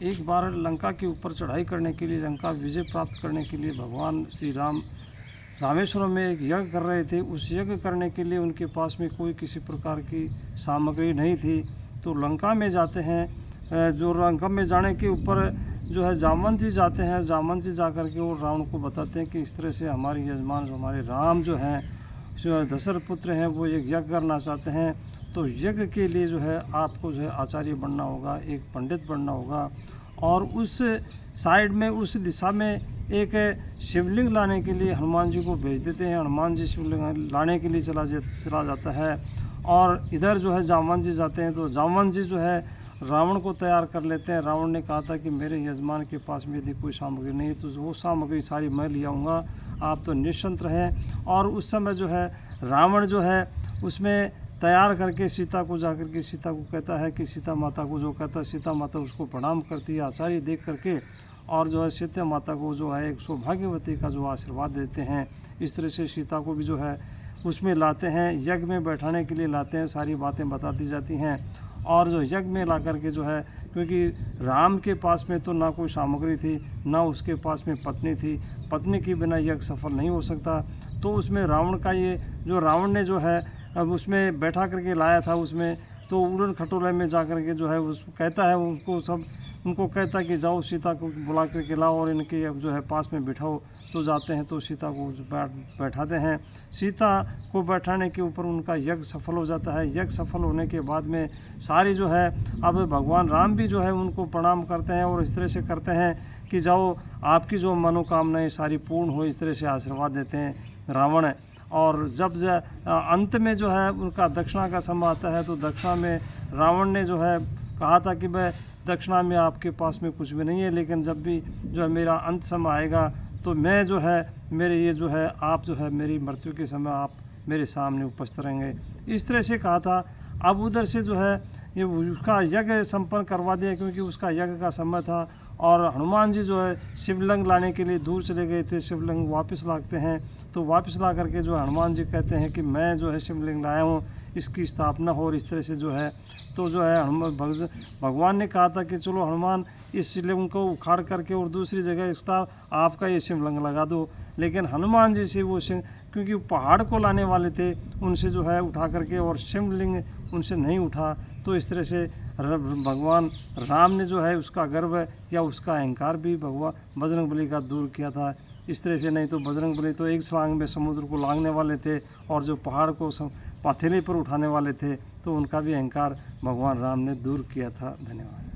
एक बार लंका के ऊपर चढ़ाई करने के लिए, लंका विजय प्राप्त करने के लिए भगवान श्री राम रामेश्वरम में एक यज्ञ कर रहे थे। उस यज्ञ करने के लिए उनके पास में कोई किसी प्रकार की सामग्री नहीं थी। तो लंका में जाते हैं, जो लंका में जाने के ऊपर जो है जामवंत जी जाते हैं। जामवंत जी जा कर के वो रावण को बताते हैं कि इस तरह से हमारे यजमान हमारे राम जो हैं, दशरथ पुत्र हैं, वो एक यज्ञ करना चाहते हैं। तो यज्ञ के लिए जो है आपको जो है आचार्य बनना होगा, एक पंडित बनना होगा। और उस साइड में, उस दिशा में एक शिवलिंग लाने के लिए हनुमान जी को भेज देते हैं। हनुमान जी शिवलिंग लाने के लिए चला जाता है। और इधर जो है जामवंत जी जाते हैं। तो जामवंत जी जो है रावण को तैयार कर लेते हैं। रावण ने कहा था कि मेरे यजमान के पास में यदि कोई सामग्री नहीं है तो वो सामग्री सारी मैं ले आऊँगा, आप तो निश्चिंत रहें। और उस समय जो है रावण जो है उसमें तैयार करके सीता को जाकर के सीता को कहता है कि सीता माता को जो कहता है, सीता माता उसको प्रणाम करती है आचार्य देख करके। और जो है सीता माता को जो है एक सौभाग्यवती का जो आशीर्वाद देते हैं। इस तरह से सीता को भी जो है उसमें लाते हैं, यज्ञ में बैठाने के लिए लाते हैं, सारी बातें बताती जाती हैं। और जो यज्ञ में ला करके जो है, क्योंकि राम के पास में तो ना कोई सामग्री थी, ना उसके पास में पत्नी थी, पत्नी के बिना यज्ञ सफल नहीं हो सकता। तो उसमें रावण का ये जो रावण ने जो है अब उसमें बैठा करके लाया था, उसमें तो उड़न खटोले में जा कर के जो है उसको कहता है, उनको कहता है कि जाओ सीता को बुला करके लाओ और इनके अब जो है पास में बिठाओ। तो जाते हैं तो सीता को बैठाते हैं। सीता को बैठाने के ऊपर उनका यज्ञ सफल हो जाता है। यज्ञ सफल होने के बाद में सारी जो है अब भगवान राम भी जो है उनको प्रणाम करते हैं और इस तरह से करते हैं कि जाओ आपकी जो मनोकामनाएं सारी पूर्ण हो, इस तरह से आशीर्वाद देते हैं रावण। और जब अंत में जो है उनका दक्षिणा का समय आता है तो दक्षिणा में रावण ने जो है कहा था कि मैं दक्षिणा में आपके पास में कुछ भी नहीं है, लेकिन जब भी जो है मेरा अंत समय आएगा तो मैं जो है मेरे ये जो है आप जो है मेरी मृत्यु के समय आप मेरे सामने उपस्थित रहेंगे, इस तरह से कहा था। अब उधर से जो है ये उसका यज्ञ संपन्न करवा दिया क्योंकि उसका यज्ञ का समय था। और हनुमान जी जो है शिवलिंग लाने के लिए दूर चले गए थे। शिवलिंग वापस लाते हैं तो वापस ला करके जो हनुमान जी कहते हैं कि मैं जो है शिवलिंग लाया हूँ, इसकी स्थापना हो। और इस तरह से जो है तो जो है भगवान ने कहा था कि चलो हनुमान इस शिवलिंग को उखाड़ करके और दूसरी जगह इसका आपका ये शिवलिंग लगा दो। लेकिन हनुमान जी से वो क्योंकि पहाड़ को लाने वाले थे, उनसे जो है उठा करके और शिवलिंग उनसे नहीं उठा। तो इस तरह से भगवान राम ने जो है उसका गर्व या उसका अहंकार भी भगवान बजरंगबली का दूर किया था। इस तरह से नहीं तो बजरंगबली तो एक छलांग में समुद्र को लांघने वाले थे और जो पहाड़ को पाथेली पर उठाने वाले थे, तो उनका भी अहंकार भगवान राम ने दूर किया था। धन्यवाद।